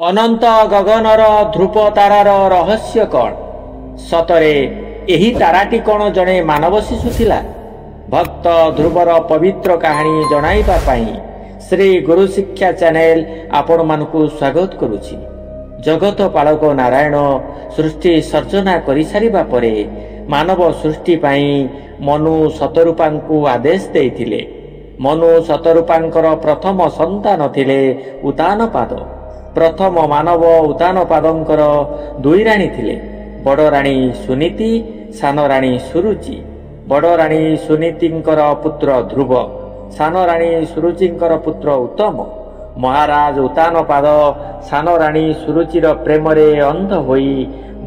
ଅନନ୍ତ ଗଗନର ଧ୍ରୁବ ତାରାର ରହସ୍ୟ କ'ଣ? ସତରେ ଏହି ତାରାଟି କ'ଣ ଜଣେ ମାନବ ଶିଶୁ ଥିଲା? ଭକ୍ତ ଧ୍ରୁବର ପବିତ୍ର କାହାଣୀ ଜଣାଇବା ପାଇଁ ଶ୍ରୀ ଗୁରୁ ଶିକ୍ଷା ଚ୍ୟାନେଲ ଆପଣମାନଙ୍କୁ ସ୍ୱାଗତ କରୁଛି। ଜଗତ ପାଳକ ନାରାୟଣ ସୃଷ୍ଟି ସର୍ଜନା କରିସାରିବା ପରେ ମାନବ ସୃଷ୍ଟି ପାଇଁ ମନୁ ଶତରୂପାଙ୍କୁ ଆଦେଶ ଦେଇଥିଲେ। ମନୁ ଶତରୂପାଙ୍କର ପ୍ରଥମ ସନ୍ତାନ ଥିଲେ ଉତାନପାଦ। ପ୍ରଥମ ମାନବ ଉତାନପାଦଙ୍କର ଦୁଇ ରାଣୀ ଥିଲେ, ବଡ଼ ରାଣୀ ସୁନୀତି, ସାନ ରାଣୀ ସୁରୁଚି। ବଡ଼ ରାଣୀ ସୁନୀତିଙ୍କର ପୁତ୍ର ଧ୍ରୁବ, ସାନ ରାଣୀ ସୁରୁଚିଙ୍କର ପୁତ୍ର ଉତ୍ତମ। ମହାରାଜ ଉତାନପାଦ ସାନ ରାଣୀ ସୁରୁଚିର ପ୍ରେମରେ ଅନ୍ଧ ହୋଇ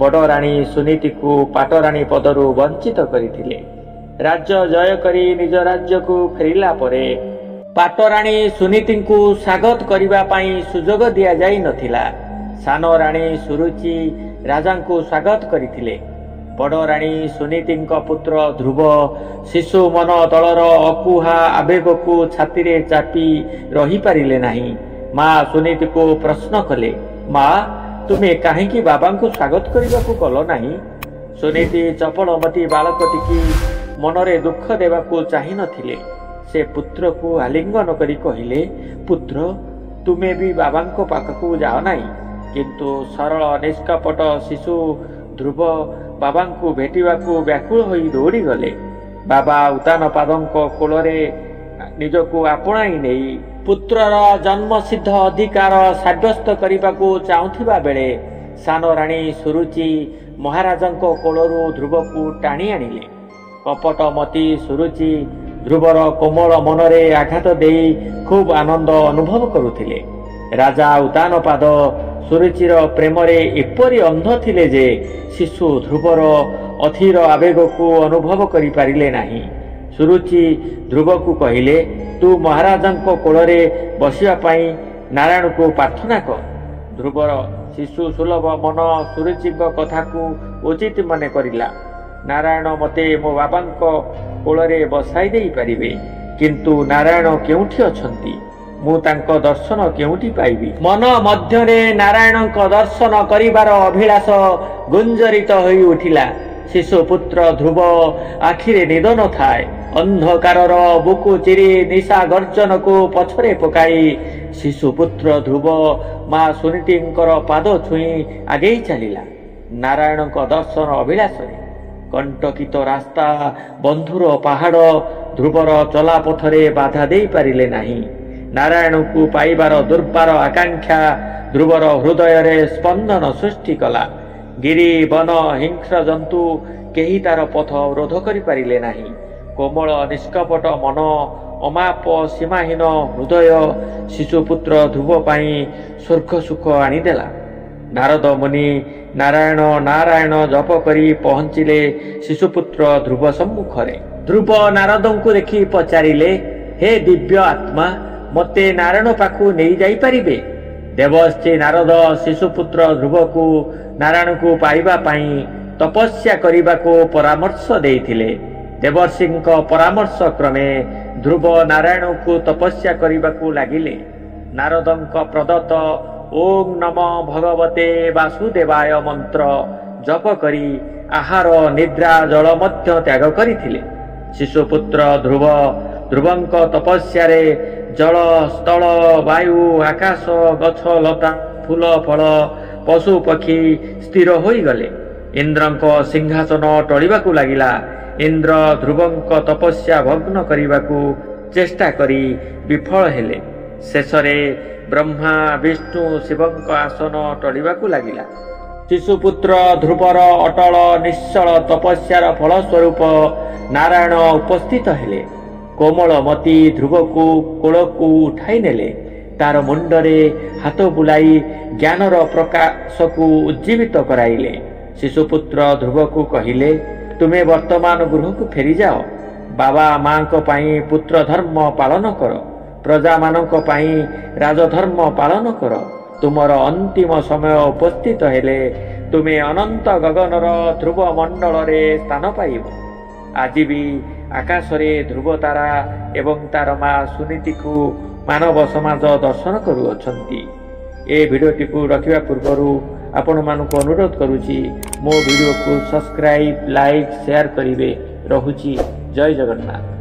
ବଡ଼ ରାଣୀ ସୁନୀତିକୁ ପାଟରାଣୀ ପଦରୁ ବଞ୍ଚିତ କରିଥିଲେ। ରାଜ୍ୟ ଜୟ କରି ନିଜ ରାଜ୍ୟକୁ ଫେରିଲା ପରେ ପାଟରାଣୀ ସୁନୀତିଙ୍କୁ ସ୍ୱାଗତ କରିବା ପାଇଁ ସୁଯୋଗ ଦିଆଯାଇ ନଥିଲା। ସାନ ରାଣୀ ସୁରୁଚି ରାଜାଙ୍କୁ ସ୍ୱାଗତ କରିଥିଲେ। ବଡ଼ ରାଣୀ ସୁନୀତିଙ୍କ ପୁତ୍ର ଧ୍ରୁବ ଶିଶୁ ମନ ତଳର ଅକୁହା ଆବେଗକୁ ଛାତିରେ ଚାପି ରହିପାରିଲେ ନାହିଁ। ମା ସୁନୀତିକୁ ପ୍ରଶ୍ନ କଲେ, ମା, ତୁମେ କାହିଁକି ବାବାଙ୍କୁ ସ୍ୱାଗତ କରିବାକୁ ଗଲ ନାହିଁ? ସୁନୀତି ଚପଳମତି ବାଳକଟିକି ମନରେ ଦୁଃଖ ଦେବାକୁ ଚାହିଁନଥିଲେ। ସେ ପୁତ୍ରକୁ ଆଲିଙ୍ଗନ କରି କହିଲେ, ପୁତ୍ର, ତୁମେ ବି ବାବାଙ୍କ ପାଖକୁ ଯାଅ ନାହିଁ। କିନ୍ତୁ ସରଳ ନିଷ୍କପଟ ଶିଶୁ ଧ୍ରୁବ ବାବାଙ୍କୁ ଭେଟିବାକୁ ବ୍ୟାକୁଳ ହୋଇ ଦୌଡ଼ିଗଲେ। ବାବା ଉତାନପାଦଙ୍କ କୋଳରେ ନିଜକୁ ଆପଣାଇ ନେଇ ପୁତ୍ରର ଜନ୍ମସିଦ୍ଧ ଅଧିକାର ସାବ୍ୟସ୍ତ କରିବାକୁ ଚାହୁଁଥିବା ବେଳେ ସାନ ରାଣୀ ସୁରୁଚି ମହାରାଜଙ୍କ କୋଳରୁ ଧ୍ରୁବକୁ ଟାଣି ଆଣିଲେ। କପଟମତୀ ସୁରୁଚି ଧ୍ରୁବର କୋମଳ ମନରେ ଆଘାତ ଦେଇ ଖୁବ୍ ଆନନ୍ଦ ଅନୁଭବ କରୁଥିଲେ। ରାଜା ଉତାନପାଦ ସୁରୁଚିର ପ୍ରେମରେ ଏପରି ଅନ୍ଧ ଥିଲେ ଯେ ଶିଶୁ ଧ୍ରୁବର ଅଧୀର ଆବେଗକୁ ଅନୁଭବ କରିପାରିଲେ ନାହିଁ। ସୁରୁଚି ଧ୍ରୁବକୁ କହିଲେ, ତୁ ମହାରାଜଙ୍କ କୋଳରେ ବସିବା ପାଇଁ ନାରାୟଣକୁ ପ୍ରାର୍ଥନା କର। ଧ୍ରୁବର ଶିଶୁ ସୁଲଭ ମନ ସୁରୁଚିଙ୍କ କଥାକୁ ଉଚିତ ମନେ କରିଲା। ନାରାୟଣ ମୋତେ ମୋ ବାବାଙ୍କ କୋଳରେ ବସାଇ ଦେଇପାରିବେ, କିନ୍ତୁ ନାରାୟଣ କେଉଁଠି ଅଛନ୍ତି? ମୁଁ ତାଙ୍କ ଦର୍ଶନ କେଉଁଠି ପାଇବି? ମନ ମଧ୍ୟରେ ନାରାୟଣଙ୍କ ଦର୍ଶନ କରିବାର ଅଭିଳାଷ ଗୁଞ୍ଜରିତ ହୋଇ ଉଠିଲା। ଶିଶୁ ପୁତ୍ର ଧ୍ରୁବ ଆଖିରେ ନିଦ ନଥାଏ। ଅନ୍ଧକାରର ବୁକୁ ଚିରି ନିଶା ଗର୍ଜନକୁ ପଛରେ ପକାଇ ଶିଶୁ ପୁତ୍ର ଧ୍ରୁବ ମା ସୁନୀତିଙ୍କର ପାଦ ଛୁଇଁ ଆଗେଇ ଚାଲିଲା ନାରାୟଣଙ୍କ ଦର୍ଶନ ଅଭିଳାଷରେ। କଣ୍ଟକିତ ରାସ୍ତା, ବନ୍ଧୁର ପାହାଡ଼ ଧ୍ରୁବର ଚଲାପଥରେ ବାଧା ଦେଇପାରିଲେ ନାହିଁ। ନାରାୟଣଙ୍କୁ ପାଇବାର ଦୁର୍ବାର ଆକାଂକ୍ଷା ଧ୍ରୁବର ହୃଦୟରେ ସ୍ପନ୍ଦନ ସୃଷ୍ଟି କଲା। ଗିରି ବନ ହିଂସ୍ର ଜନ୍ତୁ କେହି ତାର ପଥ ରୋଧ କରିପାରିଲେ ନାହିଁ। କୋମଳ ନିଷ୍କପଟ ମନ, ଅମାପ ସୀମାହୀନ ହୃଦୟ ଶିଶୁପୁତ୍ର ଧ୍ରୁବ ପାଇଁ ସ୍ୱର୍ଗ ସୁଖ ଆଣିଦେଲା। ନାରଦ ମୁନି ନାରାୟଣ ନାରାୟଣ ଜପ କରି ପହଞ୍ଚିଲେ ଶିଶୁପୁତ୍ର ଧ୍ରୁବ ସମ୍ମୁଖରେ। ଧ୍ରୁବ ନାରଦଙ୍କୁ ଦେଖି ପଚାରିଲେ, ହେ ଦିବ୍ୟ ଆତ୍ମା, ମୋତେ ନାରାୟଣ ପାଖକୁ ନେଇ ଯାଇପାରିବେ? ଦେବଶ୍ରୀ ନାରଦ ଶିଶୁପୁତ୍ର ଧ୍ରୁବକୁ ନାରାୟଣକୁ ପାଇବା ପାଇଁ ତପସ୍ୟା କରିବାକୁ ପରାମର୍ଶ ଦେଇଥିଲେ। ଦେବର୍ଷିଙ୍କ ପରାମର୍ଶ କ୍ରମେ ଧ୍ରୁବ ନାରାୟଣଙ୍କୁ ତପସ୍ୟା କରିବାକୁ ଲାଗିଲେ। ନାରଦଙ୍କ ପ୍ରଦତ୍ତ ଓಂ ନମ ଭଗବତେ ବାସୁଦେବାୟ ମନ୍ତ୍ର ଜପ କରି ଆହାର ନିଦ୍ରା ଜଳ ମଧ୍ୟ ତ୍ୟାଗ କରିଥିଲେ। ଶିଶୁପୁତ୍ର ଧ୍ରୁବଙ୍କ ତପସ୍ୟାରେ ଜଳ, ସ୍ଥଳ, ବାୟୁ, ଆକାଶ, ଗଛ ଲତା, ଫୁଲ ଫଳ, ପଶୁ ପକ୍ଷୀ ସ୍ଥିର ହୋଇଗଲେ। ଇନ୍ଦ୍ରଙ୍କ ସିଂହାସନ ଟଳିବାକୁ ଲାଗିଲା। ଇନ୍ଦ୍ର ଧ୍ରୁବଙ୍କ ତପସ୍ୟା ଭଗ୍ନ କରିବାକୁ ଚେଷ୍ଟା କରି ବିଫଳ ହେଲେ। ଶେଷରେ ବ୍ରହ୍ମା, ବିଷ୍ଣୁ, ଶିବଙ୍କ ଆସନ ଟଳିବାକୁ ଲାଗିଲା। ଶିଶୁପୁତ୍ର ଧ୍ରୁବର ଅଟଳ ନିଶ୍ଚଳ ତପସ୍ୟାର ଫଳସ୍ୱରୂପ ନାରାୟଣ ଉପସ୍ଥିତ ହେଲେ। କୋମଳମତୀ ଧ୍ରୁବକୁ କୋଳକୁ ଉଠାଇ ନେଲେ। ତାର ମୁଣ୍ଡରେ ହାତ ବୁଲାଇ ଜ୍ଞାନର ପ୍ରକାଶକୁ ଉଜ୍ଜୀବିତ କରାଇଲେ। ଶିଶୁପୁତ୍ର ଧ୍ରୁବକୁ କହିଲେ, ତୁମେ ବର୍ତ୍ତମାନ ଗୃହକୁ ଫେରିଯାଅ। ବାବା ମାଙ୍କ ପାଇଁ ପୁତ୍ର ଧର୍ମ ପାଳନ କର। ପ୍ରଜାମାନଙ୍କ ପାଇଁ ରାଜଧର୍ମ ପାଳନ କର। ତୁମର ଅନ୍ତିମ ସମୟ ଉପସ୍ଥିତ ହେଲେ ତୁମେ ଅନନ୍ତ ଗଗନର ଧ୍ରୁବ ମଣ୍ଡଳରେ ସ୍ଥାନ ପାଇବ। ଆଜି ବି ଆକାଶରେ ଧ୍ରୁବ ତାରା ଏବଂ ତାର ମା ସୁନୀତିକୁ ମାନବ ସମାଜ ଦର୍ଶନ କରୁଅଛନ୍ତି। ए भिडियोटी को रखा पूर्वर आपण मानक अनुरोध करुच्ची मो वीडियो को सब्सक्राइब लाइक शेयर करेंगे। रहुची जय जगन्नाथ।